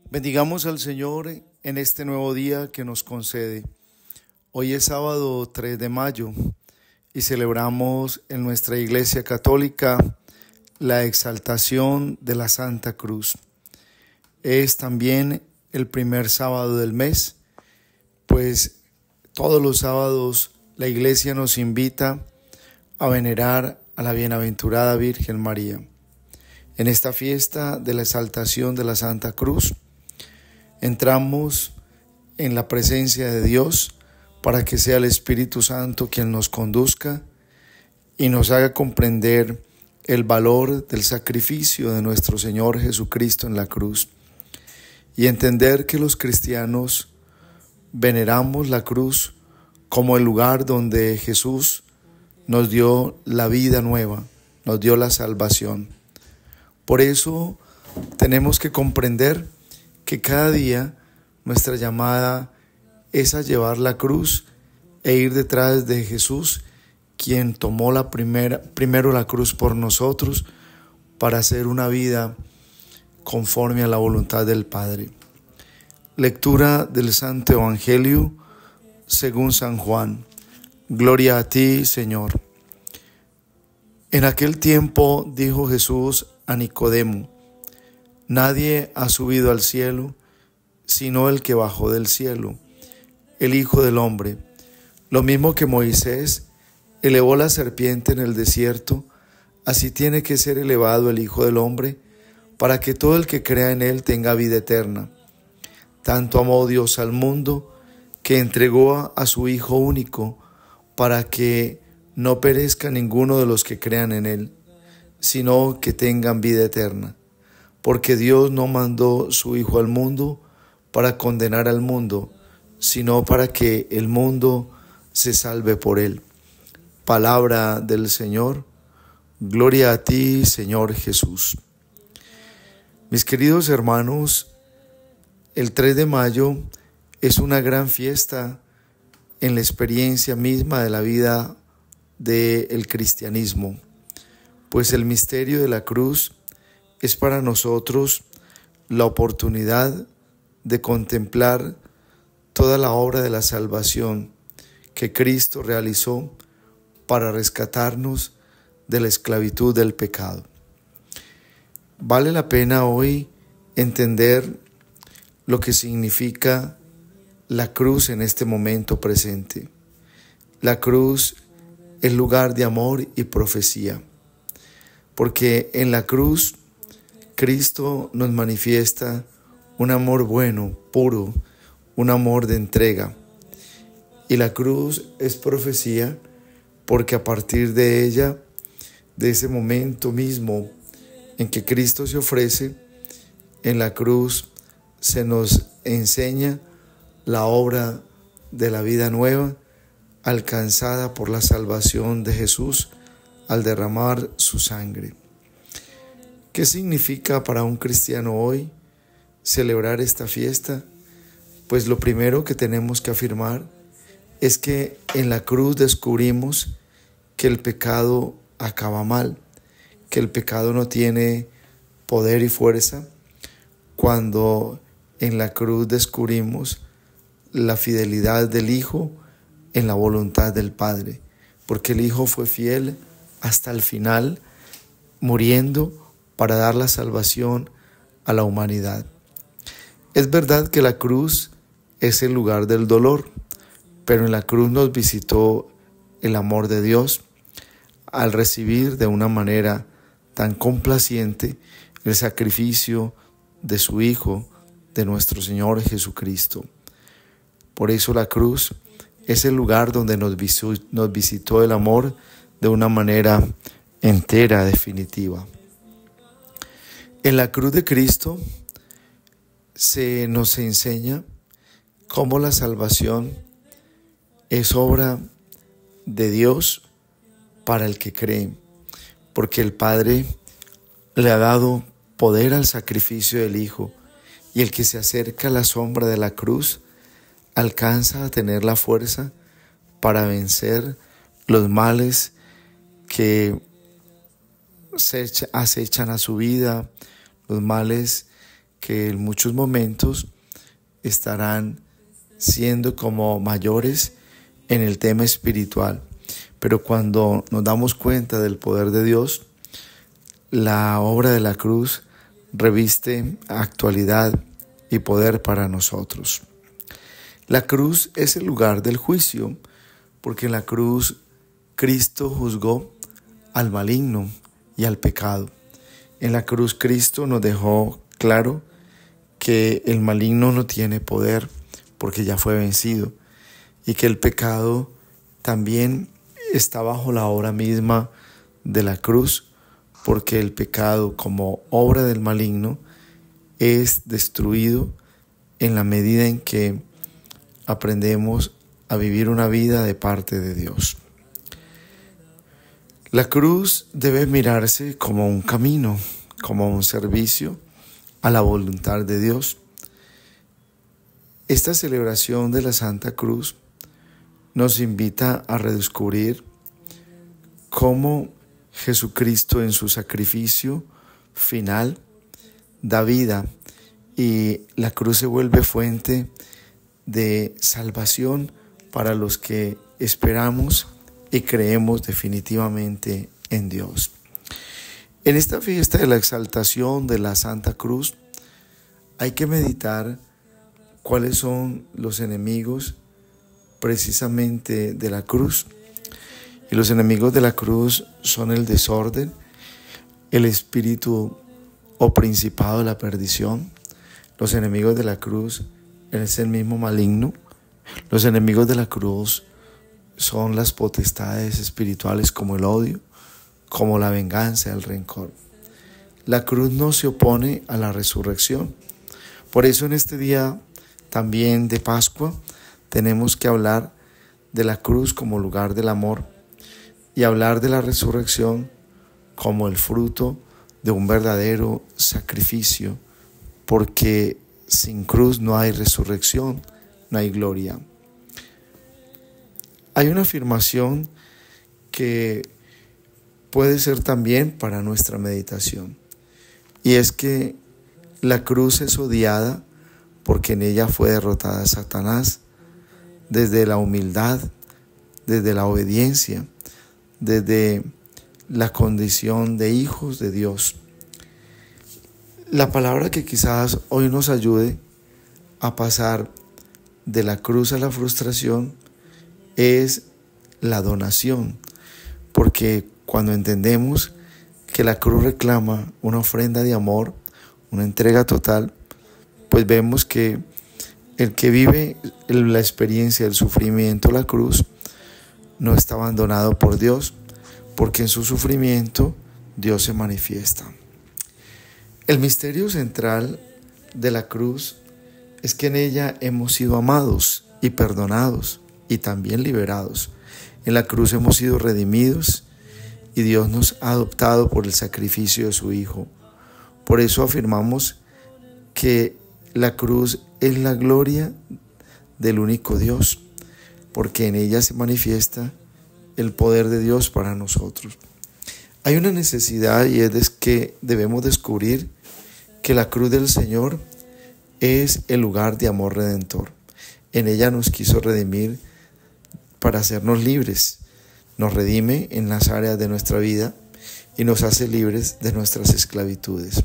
Bendigamos al Señor en este nuevo día que nos concede. Hoy es sábado 3 de mayo y celebramos en nuestra Iglesia Católica la exaltación de la Santa Cruz. Es también el primer sábado del mes, pues todos los sábados la Iglesia nos invita a venerar a la bienaventurada Virgen María. En esta fiesta de la exaltación de la Santa Cruz, entramos en la presencia de Dios para que sea el Espíritu Santo quien nos conduzca y nos haga comprender el valor del sacrificio de nuestro Señor Jesucristo en la cruz y entender que los cristianos veneramos la cruz como el lugar donde Jesús nos dio la vida nueva, nos dio la salvación. Por eso tenemos que comprender que cada día nuestra llamada es a llevar la cruz e ir detrás de Jesús, quien tomó primero la cruz por nosotros para hacer una vida conforme a la voluntad del Padre. Lectura del Santo Evangelio según San Juan. Gloria a ti, Señor. En aquel tiempo dijo Jesús a Nicodemo: Nadie ha subido al cielo, sino el que bajó del cielo, el Hijo del Hombre. Lo mismo que Moisés elevó la serpiente en el desierto, así tiene que ser elevado el Hijo del Hombre, para que todo el que crea en él tenga vida eterna. Tanto amó Dios al mundo, que entregó a su Hijo único, para que no perezca ninguno de los que crean en él, sino que tengan vida eterna. Porque Dios no mandó su Hijo al mundo para condenar al mundo, sino para que el mundo se salve por él. Palabra del Señor. Gloria a ti, Señor Jesús. Mis queridos hermanos, el 3 de mayo es una gran fiesta en la experiencia misma de la vida del cristianismo, pues el misterio de la cruz es para nosotros la oportunidad de contemplar toda la obra de la salvación que Cristo realizó para rescatarnos de la esclavitud del pecado. Vale la pena hoy entender lo que significa la cruz en este momento presente. La cruz es lugar de amor y profecía, porque en la cruz Cristo nos manifiesta un amor bueno, puro, un amor de entrega. Y la cruz es profecía porque a partir de ella, de ese momento mismo en que Cristo se ofrece, en la cruz se nos enseña la obra de la vida nueva alcanzada por la salvación de Jesús al derramar su sangre. ¿Qué significa para un cristiano hoy celebrar esta fiesta? Pues lo primero que tenemos que afirmar es que en la cruz descubrimos que el pecado acaba mal, que el pecado no tiene poder y fuerza, cuando en la cruz descubrimos la fidelidad del Hijo en la voluntad del Padre, porque el Hijo fue fiel hasta el final, muriendo para dar la salvación a la humanidad. Es verdad que la cruz es el lugar del dolor, pero en la cruz nos visitó el amor de Dios al recibir de una manera tan complaciente el sacrificio de su Hijo, de nuestro Señor Jesucristo. Por eso la cruz es el lugar donde nos visitó el amor de una manera entera, definitiva. En la cruz de Cristo se nos enseña cómo la salvación es obra de Dios para el que cree, porque el Padre le ha dado poder al sacrificio del Hijo, y el que se acerca a la sombra de la cruz alcanza a tener la fuerza para vencer los males que acechan a su vida, los males que en muchos momentos estarán siendo como mayores en el tema espiritual. Pero cuando nos damos cuenta del poder de Dios, la obra de la cruz reviste actualidad y poder para nosotros. La cruz es el lugar del juicio, porque en la cruz Cristo juzgó al maligno y al pecado. En la cruz Cristo nos dejó claro que el maligno no tiene poder porque ya fue vencido y que el pecado también está bajo la obra misma de la cruz, porque el pecado como obra del maligno es destruido en la medida en que aprendemos a vivir una vida de parte de Dios. La cruz debe mirarse como un camino, como un servicio a la voluntad de Dios. Esta celebración de la Santa Cruz nos invita a redescubrir cómo Jesucristo en su sacrificio final da vida y la cruz se vuelve fuente de salvación para los que esperamos y creemos definitivamente en Dios. En esta fiesta de la exaltación de la Santa Cruz hay que meditar cuáles son los enemigos precisamente de la cruz. Y los enemigos de la cruz son el desorden, el espíritu o principado de la perdición. Los enemigos de la cruz es el mismo maligno. Los enemigos de la cruz son las potestades espirituales como el odio, como la venganza, el rencor. La cruz no se opone a la resurrección. Por eso en este día también de Pascua tenemos que hablar de la cruz como lugar del amor y hablar de la resurrección como el fruto de un verdadero sacrificio, porque sin cruz no hay resurrección, no hay gloria. Hay una afirmación que puede ser también para nuestra meditación, y es que la cruz es odiada porque en ella fue derrotada Satanás desde la humildad, desde la obediencia, desde la condición de hijos de Dios. La palabra que quizás hoy nos ayude a pasar de la cruz a la frustración es la donación, porque cuando entendemos que la cruz reclama una ofrenda de amor, una entrega total, pues vemos que el que vive la experiencia del sufrimiento, la cruz, no está abandonado por Dios, porque en su sufrimiento Dios se manifiesta. El misterio central de la cruz es que en ella hemos sido amados y perdonados y también liberados. En la cruz hemos sido redimidos y Dios nos ha adoptado por el sacrificio de su Hijo. Por eso afirmamos que la cruz es la gloria del único Dios, porque en ella se manifiesta el poder de Dios para nosotros. Hay una necesidad, y es que debemos descubrir que la cruz del Señor es el lugar de amor redentor. En ella nos quiso redimir para hacernos libres. Nos redime en las áreas de nuestra vida y nos hace libres de nuestras esclavitudes.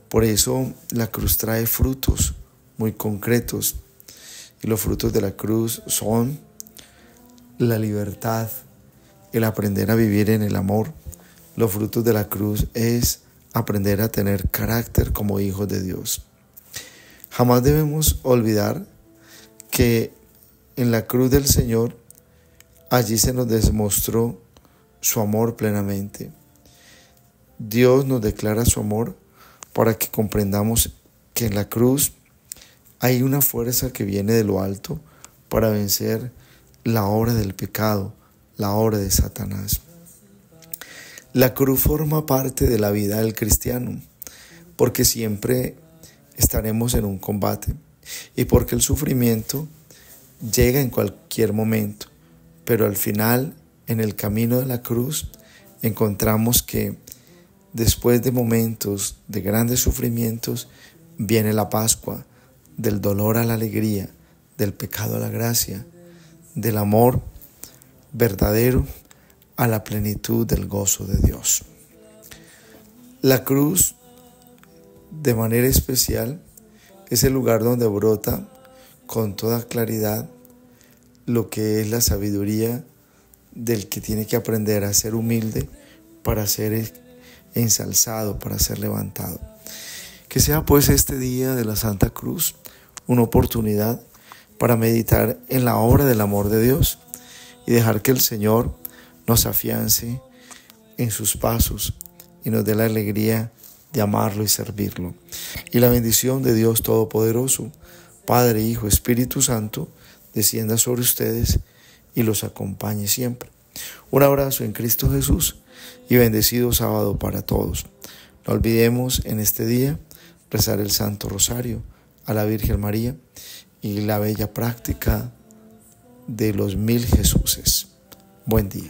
Por eso la cruz trae frutos muy concretos, y los frutos de la cruz son la libertad, el aprender a vivir en el amor. Los frutos de la cruz es aprender a tener carácter como hijos de Dios. Jamás debemos olvidar que en la cruz del Señor, allí se nos demostró su amor plenamente. Dios nos declara su amor para que comprendamos que en la cruz hay una fuerza que viene de lo alto para vencer la obra del pecado, la obra de Satanás. La cruz forma parte de la vida del cristiano, porque siempre estaremos en un combate y porque el sufrimiento llega en cualquier momento, pero al final, en el camino de la cruz, encontramos que después de momentos de grandes sufrimientos, viene la Pascua, del dolor a la alegría, del pecado a la gracia, del amor verdadero a la plenitud del gozo de Dios. La cruz, de manera especial, es el lugar donde brota con toda claridad lo que es la sabiduría del que tiene que aprender a ser humilde para ser ensalzado, para ser levantado. Que sea pues este día de la Santa Cruz una oportunidad para meditar en la obra del amor de Dios y dejar que el Señor nos afiance en sus pasos y nos dé la alegría de amarlo y servirlo. Y la bendición de Dios Todopoderoso, Padre, Hijo, Espíritu Santo, descienda sobre ustedes y los acompañe siempre. Un abrazo en Cristo Jesús y bendecido sábado para todos. No olvidemos en este día rezar el Santo Rosario a la Virgen María y la bella práctica de los 1000 Jesuses. Buen día.